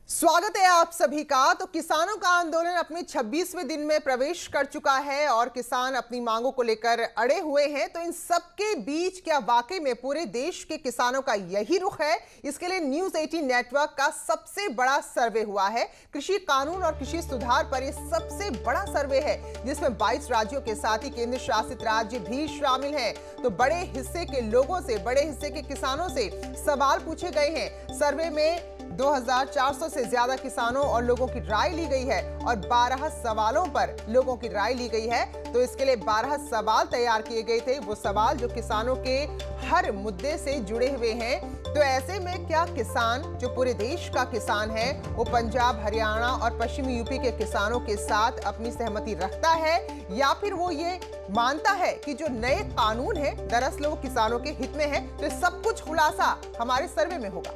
स्वागत है आप सभी का। तो किसानों का आंदोलन अपने 26वें दिन में प्रवेश कर चुका है और किसान अपनी मांगों को लेकर अड़े हुए हैं। तो इन सबके बीच क्या वाकई में पूरे देश के किसानों का यही रुख है? इसके लिए न्यूज 18 नेटवर्क का सबसे बड़ा सर्वे हुआ है। कृषि कानून और कृषि सुधार पर यह सबसे बड़ा सर्वे है, जिसमें 22 राज्यों के साथ ही केंद्र शासित राज्य भी शामिल हैं। तो बड़े हिस्से के लोगों से, बड़े हिस्से के किसानों से सवाल पूछे गए हैं। सर्वे में 2400 से ज्यादा किसानों और लोगों की राय ली गई है और 12 सवालों पर लोगों की राय ली गई है। तो इसके लिए 12 सवाल तैयार किए गए थे, वो सवाल जो किसानों के हर मुद्दे से जुड़े हुए हैं। तो ऐसे में क्या किसान, जो पूरे देश का किसान है, वो पंजाब, हरियाणा और पश्चिमी यूपी के किसानों के साथ अपनी सहमति रखता है या फिर वो ये मानता है कि जो नए कानून है दरअसल वो किसानों के हित में है? तो सब कुछ खुलासा हमारे सर्वे में होगा।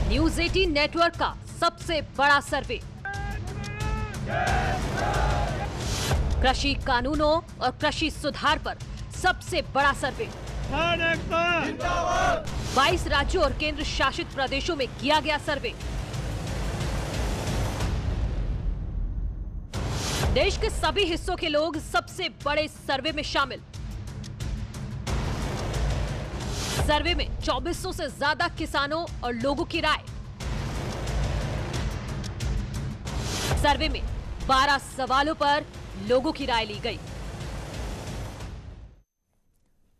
न्यूज 18 नेटवर्क का सबसे बड़ा सर्वे, कृषि कानूनों और कृषि सुधार पर सबसे बड़ा सर्वे 22 राज्यों और केंद्र शासित प्रदेशों में किया गया सर्वे। देश के सभी हिस्सों के लोग सबसे बड़े सर्वे में शामिल। सर्वे में 2400 से ज्यादा किसानों और लोगों की राय। सर्वे में 12 सवालों पर लोगों की राय ली गई।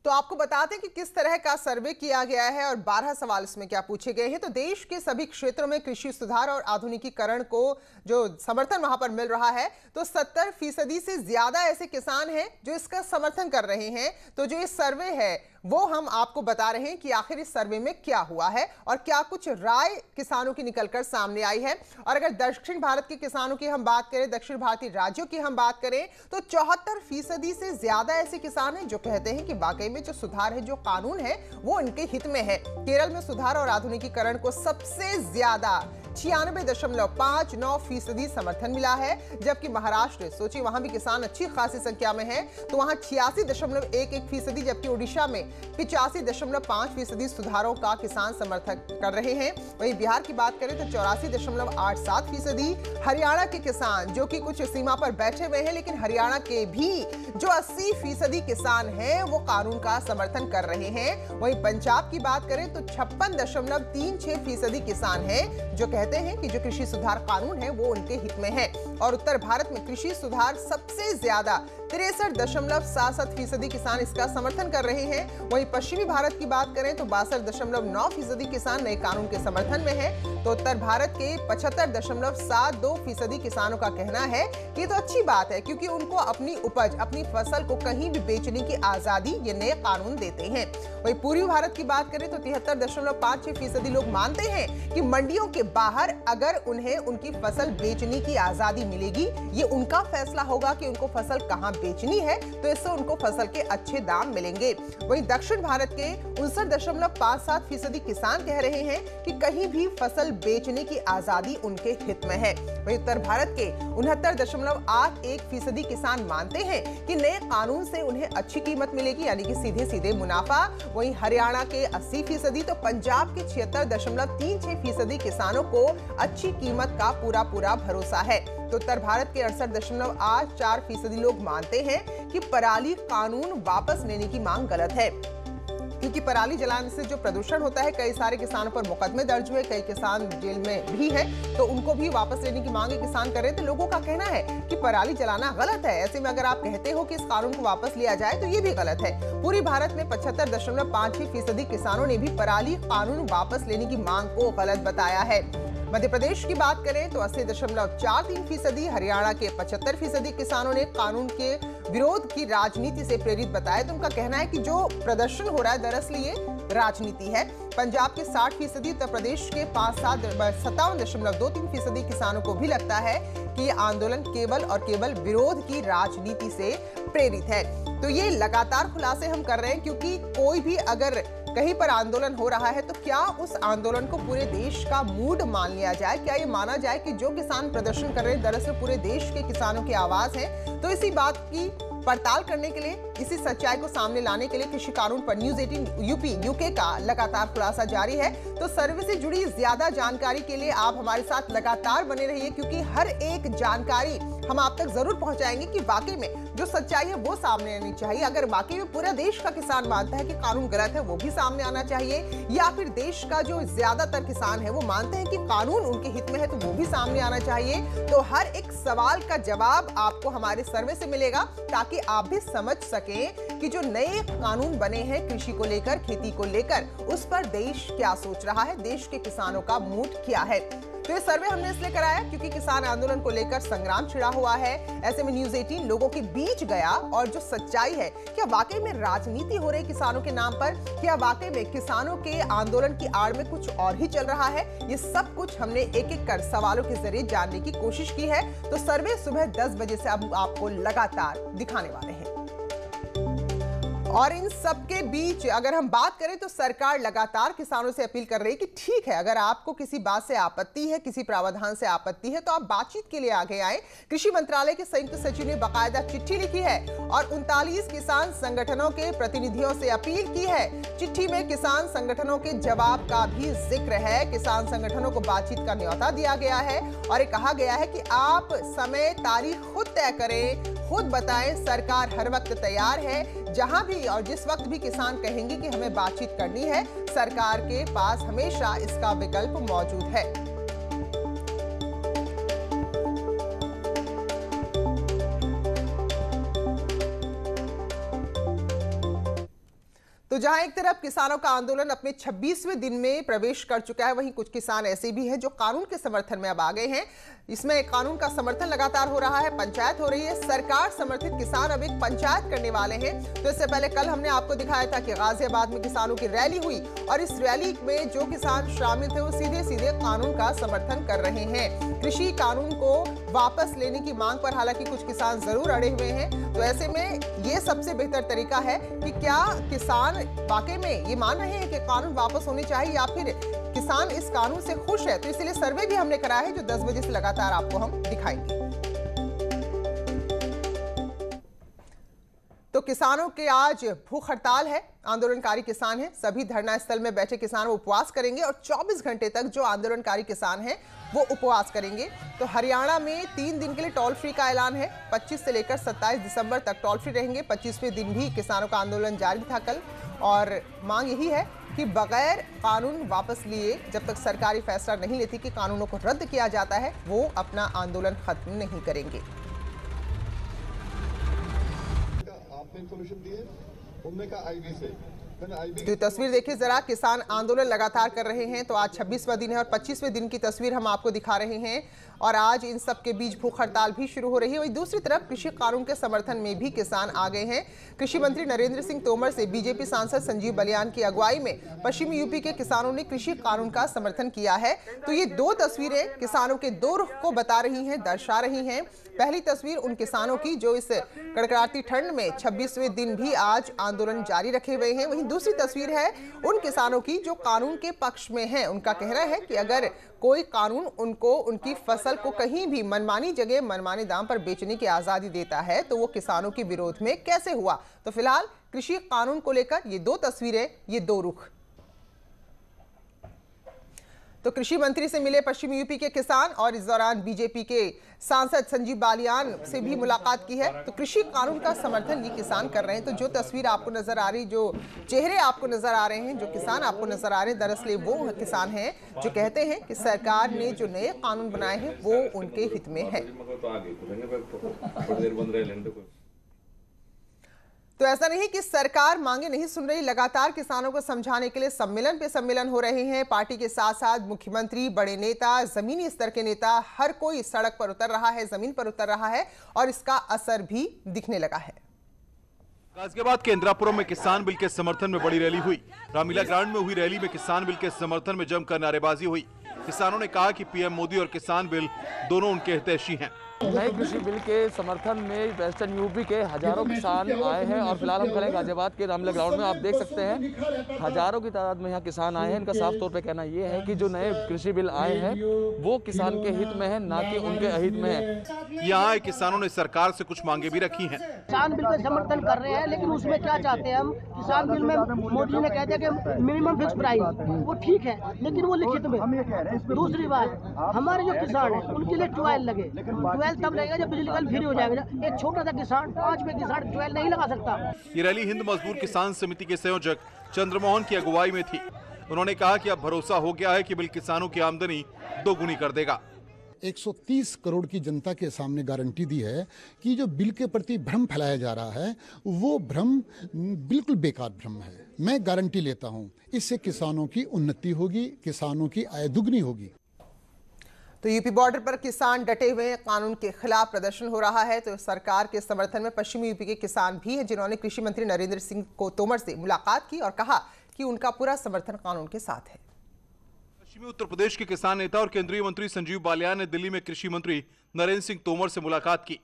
तो आपको बताते हैं कि किस तरह का सर्वे किया गया है और 12 सवाल इसमें क्या पूछे गए हैं। तो देश के सभी क्षेत्रों में कृषि सुधार और आधुनिकीकरण को जो समर्थन वहां पर मिल रहा है, तो 70% से ज्यादा ऐसे किसान हैं जो इसका समर्थन कर रहे हैं। तो जो ये सर्वे है वो हम आपको बता रहे हैं कि आखिर इस सर्वे में क्या हुआ है और क्या कुछ राय किसानों की निकलकर सामने आई है। और अगर दक्षिण भारत के किसानों की हम बात करें, दक्षिण भारतीय राज्यों की हम बात करें, तो 74% से ज्यादा ऐसे किसान हैं जो कहते हैं कि वाकई में जो सुधार है, जो कानून है, वो इनके हित में है। केरल में सुधार और आधुनिकीकरण को सबसे ज्यादा 96.59% समर्थन मिला है, जबकि महाराष्ट्र, सोचिए वहां भी किसान अच्छी खासी संख्या में है, तो वहां 86.11%, जबकि ओडिशा में 85.5% सुधारों का किसान समर्थन कर रहे हैं। वहीं बिहार की बात करें तो 84.87%। हरियाणा के किसान जो कि कुछ सीमा पर बैठे हुए हैं, लेकिन हरियाणा के भी जो 80% किसान हैं वो कानून का समर्थन कर रहे हैं। वहीं पंजाब की बात करें तो 56.36% किसान हैं जो कहते हैं कि जो कृषि सुधार कानून है वो उनके हित में है। और उत्तर भारत में कृषि सुधार सबसे ज्यादा 63.67% किसान इसका समर्थन कर रहे हैं। वहीं पश्चिमी भारत की बात करें तो 62.9% किसान नए कानून के समर्थन में है। तो उत्तर भारत के 75.72% किसानों का कहना है कि ये तो अच्छी बात है, क्योंकि उनको अपनी उपज, अपनी फसल को कहीं भी बेचने की आजादी ये नए कानून देते हैं। वहीं पूर्वी भारत की बात करें तो 73.56% लोग मानते हैं कि मंडियों के बाहर अगर उन्हें उनकी फसल बेचने की आजादी मिलेगी, ये उनका फैसला होगा कि उनको फसल कहां बेचनी है, तो इससे उनको फसल के अच्छे दाम मिलेंगे। वहीं दक्षिण भारत के 59.57% किसान कह रहे हैं कि कहीं भी फसल बेचने की आजादी उनके हित में है। वहीं उत्तर भारत के 69.81% किसान मानते हैं कि नए कानून से उन्हें अच्छी कीमत मिलेगी, यानी कि सीधे सीधे मुनाफा। वहीं हरियाणा के 80%, तो पंजाब के 76.36% किसानों को अच्छी कीमत का पूरा भरोसा है। तो उत्तर भारत के 68.84% लोग मानते हैं कि पराली कानून वापस लेने की मांग गलत है, क्योंकि पराली जलाने से जो प्रदूषण होता है, कई सारे किसानों पर मुकदमे दर्ज हुए, कई किसान जेल में भी है, तो उनको भी वापस लेने की मांग किसान कर रहे हैं। तो लोगों का कहना है कि पराली जलाना गलत है। ऐसे में अगर आप कहते हो कि इस कानून को वापस लिया जाए तो ये भी गलत है। पूरी भारत में 75.56% किसानों ने भी पराली कानून वापस लेने की मांग को गलत बताया है। मध्य प्रदेश की बात करें तो 80.43%, हरियाणा के 75% किसानों ने कानून के विरोध की राजनीति से प्रेरित बताया। तो उनका कहना है कि जो प्रदर्शन हो रहा है दरअसल ये राजनीति है। पंजाब के 60%, उत्तर प्रदेश के 57.23% किसानों को भी लगता है कि ये आंदोलन केवल और केवल विरोध की राजनीति से प्रेरित है। तो ये लगातार खुलासे हम कर रहे हैं, क्योंकि कोई भी अगर कहीं पर आंदोलन हो रहा है तो क्या उस आंदोलन को पूरे देश का मूड मान लिया जाए? क्या ये माना जाए कि जो किसान प्रदर्शन कर रहे हैं दरअसल पूरे देश के किसानों की आवाज है? तो इसी बात की पड़ताल करने के लिए इसी सच्चाई को सामने लाने के लिए कृषि कानून पर न्यूज़ 18 यूपी यूके का लगातार खुलासा जारी है। तो सर्वे से जुड़ी ज्यादा जानकारी के लिए आप हमारे साथ लगातार बने रहिए, क्योंकि हर एक जानकारी हम आप तक जरूर पहुंचाएंगे कि वाकई में जो सच्चाई है वो सामने आनी चाहिए। अगर वाकई में पूरा देश का किसान मानता है कि कानून गलत है, वो भी सामने आना चाहिए, या फिर देश का जो ज्यादातर किसान है वो मानते हैं कि कानून उनके हित में है, तो वो भी सामने आना चाहिए। तो हर एक सवाल का जवाब आपको हमारे सर्वे से मिलेगा, ताकि आप भी समझ सकें कि जो नए कानून बने हैं कृषि को लेकर, खेती को लेकर, उस पर देश क्या सोच रहा है, देश के किसानों का मूड क्या है। तो ये सर्वे हमने इसलिए कराया क्योंकि किसान आंदोलन को लेकर संग्राम छिड़ा हुआ है। ऐसे में न्यूज़ 18 लोगों के बीच गया और जो सच्चाई है, क्या वाकई में राजनीति हो रही किसानों के नाम पर, क्या वाकई में किसानों के आंदोलन की आड़ में कुछ और ही चल रहा है, ये सब कुछ हमने एक एक कर सवालों के जरिए जानने की कोशिश की है। तो सर्वे सुबह 10 बजे से अब आपको लगातार दिखाने वाले हैं। और इन सब के बीच अगर हम बात करें तो सरकार लगातार किसानों से अपील कर रही है कि ठीक है, अगर आपको किसी बात से आपत्ति है, किसी प्रावधान से आपत्ति है, तो आप बातचीत के लिए आगे आए। कृषि मंत्रालय के संयुक्त सचिव ने बाकायदा चिट्ठी लिखी है और 39 किसान संगठनों के प्रतिनिधियों से अपील की है। चिट्ठी में किसान संगठनों के जवाब का भी जिक्र है। किसान संगठनों को बातचीत का न्योता दिया गया है और कहा गया है कि आप समय तारीख खुद तय करें, खुद बताएं, सरकार हर वक्त तैयार है। जहां भी और जिस वक्त भी किसान कहेंगे कि हमें बातचीत करनी है, सरकार के पास हमेशा इसका विकल्प मौजूद है। तो जहां एक तरफ किसानों का आंदोलन अपने 26वें दिन में प्रवेश कर चुका है, वहीं कुछ किसान ऐसे भी हैं जो कानून के समर्थन में अब आ गए हैं। इसमें कानून का समर्थन लगातार हो रहा है, पंचायत हो रही है, सरकार समर्थित किसान अब एक पंचायत करने वाले हैं। तो इससे पहले कल हमने आपको दिखाया था कि गाजियाबाद में किसानों की रैली हुई और इस रैली में जो किसान शामिल थे वो सीधे सीधे कानून का समर्थन कर रहे हैं। कृषि कानून को वापस लेने की मांग पर हालांकि कुछ किसान जरूर अड़े हुए हैं। तो ऐसे में ये सबसे बेहतर तरीका है कि क्या किसान वाकई में ये मान रहे हैं कि कानून वापस होने चाहिए या फिर किसान इस कानून से खुश है। तो इसलिए सर्वे भी हमने कराया है जो 10 बजे से लगातार आपको हम दिखाएंगे। तो किसानों के आज भूख हड़ताल है, आंदोलनकारी किसान हैं, सभी धरना स्थल में बैठे किसान उपवास करेंगे और 24 घंटे तक जो आंदोलनकारी किसान हैं वो उपवास करेंगे। तो हरियाणा में 3 दिन के लिए टोल फ्री का ऐलान है। 25 से लेकर 27 दिसंबर तक टोल फ्री रहेंगे। 25वें दिन भी किसानों का आंदोलन जारी था कल और मांग यही है कि बगैर कानून वापस लिए, जब तक सरकारी फैसला नहीं लेती कि कानूनों को रद्द किया जाता है, वो अपना आंदोलन खत्म नहीं करेंगे। तो तस्वीर देखिए जरा, किसान आंदोलन लगातार कर रहे हैं। तो आज 26वां दिन है और 25वें दिन की तस्वीर हम आपको दिखा रहे हैं और आज इन सब के बीच भूख हड़ताल भी शुरू हो रही है। वहीं दूसरी तरफ कृषि कानून के समर्थन में भी किसान आ गए हैं। कृषि मंत्री नरेंद्र सिंह तोमर से बीजेपी सांसद संजीव बलियान की अगुवाई में पश्चिमी यूपी के किसानों ने कृषि कानून का समर्थन किया है। तो ये दो तस्वीरें किसानों के दो रुख को बता रही हैं, दर्शा रही हैं। पहली तस्वीर उन किसानों की जो इस कड़कड़ाती ठंड में 26वें दिन भी आज आंदोलन जारी रखे हुए हैं। वहीं दूसरी तस्वीर है उन किसानों की जो कानून के पक्ष में हैं। उनका कहना है कि अगर कोई कानून उनको उनकी फसल को कहीं भी मनमानी जगह मनमाने दाम पर बेचने की आजादी देता है तो वो किसानों के विरोध में कैसे हुआ। तो फिलहाल कृषि कानून को लेकर ये दो तस्वीरें, ये दो रुख। तो कृषि मंत्री से मिले पश्चिमी यूपी के किसान और इस दौरान बीजेपी के सांसद संजीव बालियान से भी मुलाकात की है। तो कृषि कानून का समर्थन ये किसान कर रहे हैं। तो जो तस्वीर आपको नजर आ रही, जो चेहरे आपको नजर आ रहे हैं, जो किसान आपको नजर आ रहे हैं, दरअसल वो किसान हैं जो कहते हैं कि सरकार ने जो नए कानून बनाए हैं वो उनके हित में है। तो ऐसा नहीं कि सरकार मांगे नहीं सुन रही, लगातार किसानों को समझाने के लिए सम्मेलन पे सम्मेलन हो रहे हैं। पार्टी के साथ साथ मुख्यमंत्री, बड़े नेता, जमीनी स्तर के नेता, हर कोई सड़क पर उतर रहा है, जमीन पर उतर रहा है और इसका असर भी दिखने लगा है। गाजियाबाद के इंदिरापुरम में किसान बिल के समर्थन में बड़ी रैली हुई। रामलीला ग्राउंड में हुई रैली में किसान बिल के समर्थन में जमकर नारेबाजी हुई। किसानों ने कहा कि पीएम मोदी और किसान बिल दोनों उनके हितैषी हैं। नए कृषि बिल के समर्थन में वेस्टर्न यूपी के हजारों किसान आए हैं और फिलहाल हम खड़े गाजियाबाद के रामलीला ग्राउंड में। आप देख सकते हैं हजारों की तादाद में यहाँ किसान आए हैं। इनका साफ तौर पे कहना ये है कि जो नए कृषि बिल आए हैं वो किसान के हित में है, ना कि उनके अहित में है। यहाँ आए किसानों ने सरकार से कुछ मांगे भी रखी हैं। किसान बिल का समर्थन कर रहे हैं, लेकिन उसमें क्या चाहते हैं हम? किसान बिल में मोदी जी ने कह दिया कि मिनिमम फिक्स प्राइस, वो ठीक है, लेकिन वो लिखित में। दूसरी बात, हमारे जो किसान है उनके लिए 12 लगे। 12 तब लगेगा जब बिजली कल फ्री हो जाएगा। एक छोटा सा किसान, 5 रुपए किसान 12 नहीं लगा सकता। ये रैली हिंद मजदूर किसान समिति के संयोजक चंद्रमोहन की अगुवाई में थी। उन्होंने कहा कि अब भरोसा हो गया है कि बिल किसानों की आमदनी दोगुनी कर देगा। 130 करोड़ की जनता के सामने गारंटी दी है कि जो बिल के प्रति भ्रम फैलाया जा रहा है वो भ्रम बिल्कुल बेकार भ्रम है। मैं गारंटी लेता हूं, इससे किसानों की उन्नति होगी, किसानों की आय दुगनी होगी। तो यूपी बॉर्डर पर किसान डटे हुए हैं, कानून के खिलाफ प्रदर्शन हो रहा है। तो सरकार के समर्थन में पश्चिमी यूपी के किसान भी हैं, जिन्होंने कृषि मंत्री नरेंद्र सिंह तोमर से मुलाकात की और कहा कि उनका पूरा समर्थन कानून के साथ है। पश्चिमी उत्तर प्रदेश के किसान नेता और केंद्रीय मंत्री संजीव बालियान ने दिल्ली में कृषि मंत्री नरेंद्र सिंह तोमर से मुलाकात की।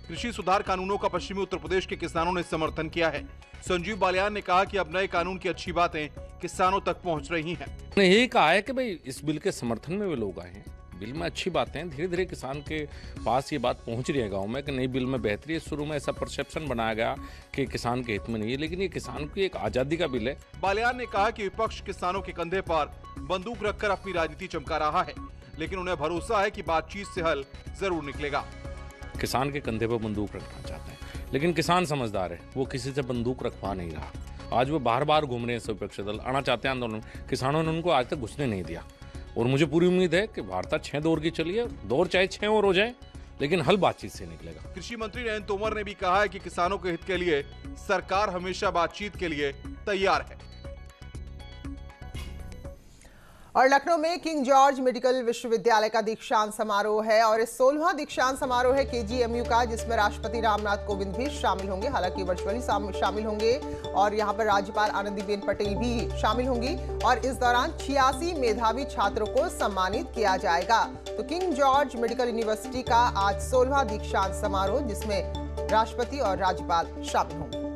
कृषि सुधार कानूनों का पश्चिमी उत्तर प्रदेश के किसानों ने समर्थन किया है। संजीव बालियान ने कहा कि अब नए कानून की अच्छी बातें किसानों तक पहुंच रही हैं। यही कहा है कि भाई इस बिल के समर्थन में वे लोग आए हैं। बिल में अच्छी बातें हैं, धीरे धीरे किसान के पास ये बात पहुंच रही है गांव में कि नई बिल में बेहतरी है। शुरू में ऐसा परसेप्शन बनाया गया कि किसान के हित में नहीं है, लेकिन ये किसान की एक आजादी का बिल है। बालियान ने कहा कि विपक्ष किसानों के कंधे पर बंदूक रखकर अपनी राजनीति चमका रहा है, लेकिन उन्हें भरोसा है कि बातचीत से हल जरूर निकलेगा। किसान के कंधे पर बंदूक रखना चाहते हैं, लेकिन किसान समझदार है, वो किसी से बंदूक रखवा नहीं रहा। आज वो बार बार घूम रहे हैं, सब विपक्षी दल आना चाहते हैं आंदोलन, किसानों ने उनको आज तक घुसने नहीं दिया। और मुझे पूरी उम्मीद है कि वार्ता 6 दौर की चलिए, दौर चाहे 6 और हो जाए, लेकिन हल बातचीत से निकलेगा। कृषि मंत्री नरेंद्र तोमर ने भी कहा है कि किसानों के हित के लिए सरकार हमेशा बातचीत के लिए तैयार है। और लखनऊ में किंग जॉर्ज मेडिकल विश्वविद्यालय का दीक्षांत समारोह है और इस 16वां दीक्षांत समारोह है KGMU का, जिसमें राष्ट्रपति रामनाथ कोविंद भी शामिल होंगे। हालांकि वर्चुअली शामिल होंगे और यहां पर राज्यपाल आनंदीबेन पटेल भी शामिल होंगी और इस दौरान 86 मेधावी छात्रों को सम्मानित किया जाएगा। तो किंग जॉर्ज मेडिकल यूनिवर्सिटी का आज 16वां दीक्षांत समारोह, जिसमें राष्ट्रपति और राज्यपाल शामिल होंगे।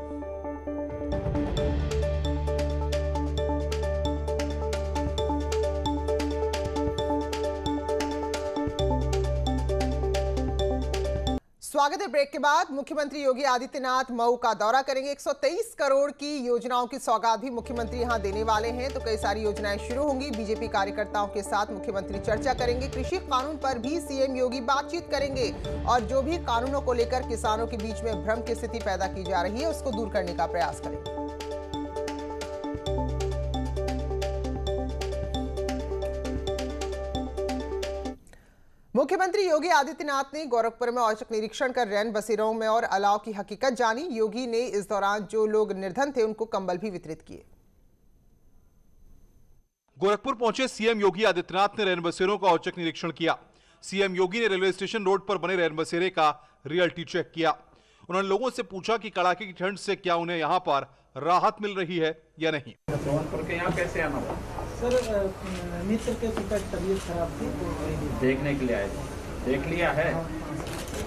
स्वागत है। ब्रेक के बाद मुख्यमंत्री योगी आदित्यनाथ मऊ का दौरा करेंगे। 123 करोड़ की योजनाओं की सौगात भी मुख्यमंत्री यहां देने वाले हैं। तो कई सारी योजनाएं शुरू होंगी। बीजेपी कार्यकर्ताओं के साथ मुख्यमंत्री चर्चा करेंगे। कृषि कानून पर भी सीएम योगी बातचीत करेंगे और जो भी कानूनों को लेकर किसानों के बीच में भ्रम की स्थिति पैदा की जा रही है उसको दूर करने का प्रयास करेंगे। मुख्यमंत्री योगी आदित्यनाथ ने गोरखपुर में औचक निरीक्षण कर रैन बसेरों में और अलाव की हकीकत जानी। योगी ने इस दौरान जो लोग निर्धन थे उनको कंबल भी वितरित किए। गोरखपुर पहुंचे सीएम योगी आदित्यनाथ ने रैन बसेरों का औचक निरीक्षण किया। सीएम योगी ने रेलवे स्टेशन रोड पर बने रैन बसेरे का रियलिटी चेक किया। उन्होंने लोगों से पूछा कि कड़ाके की ठंड से क्या उन्हें यहाँ पर राहत मिल रही है या नहीं। जौनपुर के यहाँ कैसे आना हुआ? सर मित्र के पिता की तबीयत खराब थी तो देखने के लिए आए थे। देख लिया है?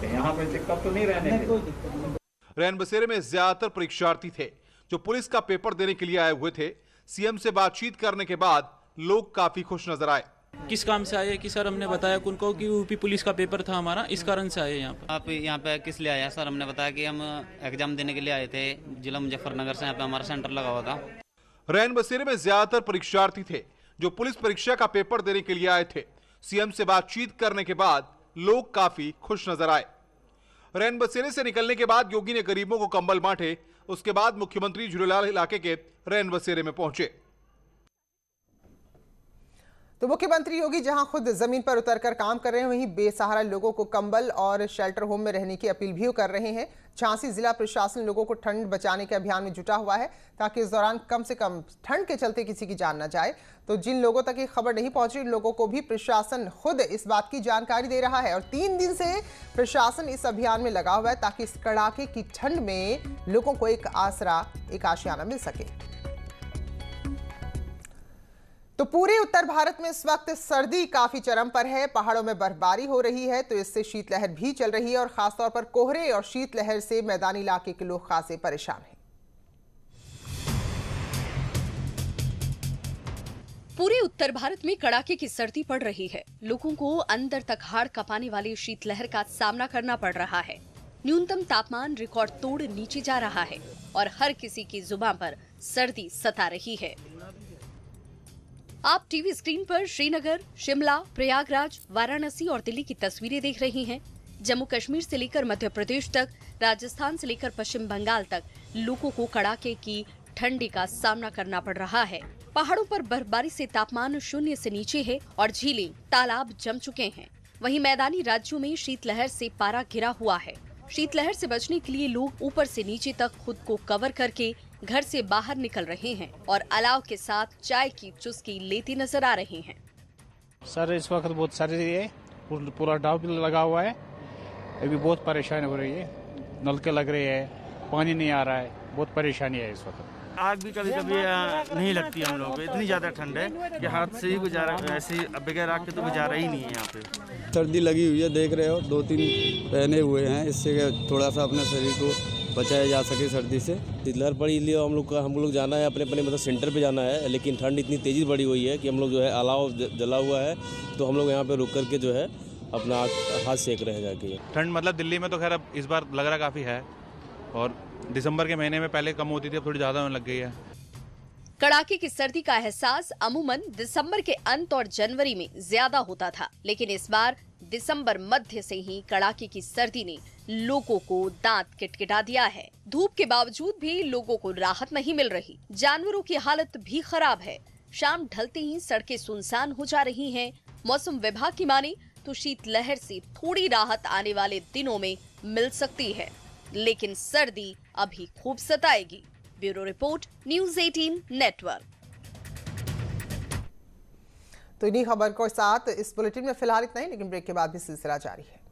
यहाँ पे दिक्कत तो नहीं रहने की? रैन बसेरे में ज्यादातर परीक्षार्थी थे जो पुलिस का पेपर देने के लिए आए हुए थे। सीएम से बातचीत करने के बाद लोग काफी खुश नजर आए। किस काम से आए कि सर हमने बताया उनको कि यूपी पुलिस का पेपर था हमारा, इस कारण से आए यहाँ पर। आप यहाँ पे किस लिए आया? सर हमने बताया कि हम एग्जाम देने के लिए आए थे, जिला मुजफ्फरनगर से। यहाँ पे हमारा सेंटर लगा हुआ था। रैन बसेरे में ज्यादातर परीक्षार्थी थे जो पुलिस परीक्षा का पेपर देने के लिए आए थे। सीएम से बातचीत करने के बाद लोग काफी खुश नजर आए। रैन बसेरे से निकलने के बाद योगी ने गरीबों को कंबल बांटे। उसके बाद मुख्यमंत्री झूलेलाल इलाके के रैन बसेरे में पहुंचे। तो मुख्यमंत्री योगी जहां खुद जमीन पर उतरकर काम कर रहे हैं, वहीं बेसहारा लोगों को कंबल और शेल्टर होम में रहने की अपील भी कर रहे हैं। झांसी जिला प्रशासन लोगों को ठंड बचाने के अभियान में जुटा हुआ है ताकि इस दौरान कम से कम ठंड के चलते किसी की जान न जाए। तो जिन लोगों तक ये खबर नहीं पहुंची, उन लोगों को भी प्रशासन खुद इस बात की जानकारी दे रहा है और 3 दिन से प्रशासन इस अभियान में लगा हुआ है ताकि इस कड़ाके की ठंड में लोगों को एक आसरा, एक आशियाना मिल सके। तो पूरे उत्तर भारत में इस वक्त सर्दी काफी चरम पर है। पहाड़ों में बर्फबारी हो रही है तो इससे शीतलहर भी चल रही है और खासतौर पर कोहरे और शीतलहर से मैदानी इलाके के लोग खासे परेशान हैं। पूरे उत्तर भारत में कड़ाके की सर्दी पड़ रही है। लोगों को अंदर तक हाड़ कपाने वाली शीतलहर का सामना करना पड़ रहा है। न्यूनतम तापमान रिकॉर्ड तोड़ नीचे जा रहा है और हर किसी की जुबान पर सर्दी सता रही है। आप टीवी स्क्रीन पर श्रीनगर, शिमला, प्रयागराज, वाराणसी और दिल्ली की तस्वीरें देख रही हैं। जम्मू कश्मीर से लेकर मध्य प्रदेश तक, राजस्थान से लेकर पश्चिम बंगाल तक लोगों को कड़ाके की ठंडी का सामना करना पड़ रहा है। पहाड़ों पर बर्फबारी से तापमान शून्य से नीचे है और झीलें, तालाब जम चुके हैं। वहीं मैदानी राज्यों में शीतलहर से पारा गिरा हुआ है। शीतलहर से बचने के लिए लोग ऊपर से नीचे तक खुद को कवर करके घर से बाहर निकल रहे हैं और अलाव के साथ चाय की चुस्की लेते नजर आ रहे हैं। सर इस वक्त बहुत सर्दी है, पूरा डाव भी लगा हुआ है। अभी बहुत परेशानी हो रही है, नलके लग रहे हैं, पानी नहीं आ रहा है, बहुत परेशानी है इस वक्त। आग भी कभी कभी नहीं लगती हम लोग को, इतनी ज़्यादा ठंड है कि हाथ से ही गुजारा, ऐसे बगैर आग के तो गुजारा ही नहीं है यहाँ पे। सर्दी लगी हुई है, देख रहे हो 2-3 पहने हुए हैं, इससे थोड़ा सा अपने शरीर को बचाया जा सके सर्दी से। शीतलहर पड़ी इसलिए हम लोग जाना है अपने मतलब सेंटर पे जाना है, लेकिन ठंड इतनी तेज़ी बढ़ी हुई है कि हम लोग जो है अलाव जला हुआ है तो हम लोग यहाँ पे रुक करके जो है अपना हाथ सेक रहे हैं जाके। ठंड मतलब दिल्ली में तो खैर अब इस बार लग रहा काफ़ी है और दिसंबर के महीने में पहले कम होती थी, अब थोड़ी ज़्यादा होने लग गई है। कड़ाके की सर्दी का एहसास अमूमन दिसंबर के अंत और जनवरी में ज्यादा होता था, लेकिन इस बार दिसंबर मध्य से ही कड़ाके की सर्दी ने लोगों को दांत किटकिटा दिया है। धूप के बावजूद भी लोगों को राहत नहीं मिल रही। जानवरों की हालत भी खराब है। शाम ढलते ही सड़कें सुनसान हो जा रही हैं। मौसम विभाग की माने तो शीतलहर से थोड़ी राहत आने वाले दिनों में मिल सकती है, लेकिन सर्दी अभी खूब सताएगी। Bureau report, news 18 network. तो इन्हीं खबर के साथ इस बुलेटिन में फिलहाल इतना ही, लेकिन ब्रेक के बाद भी सिलसिला जारी है।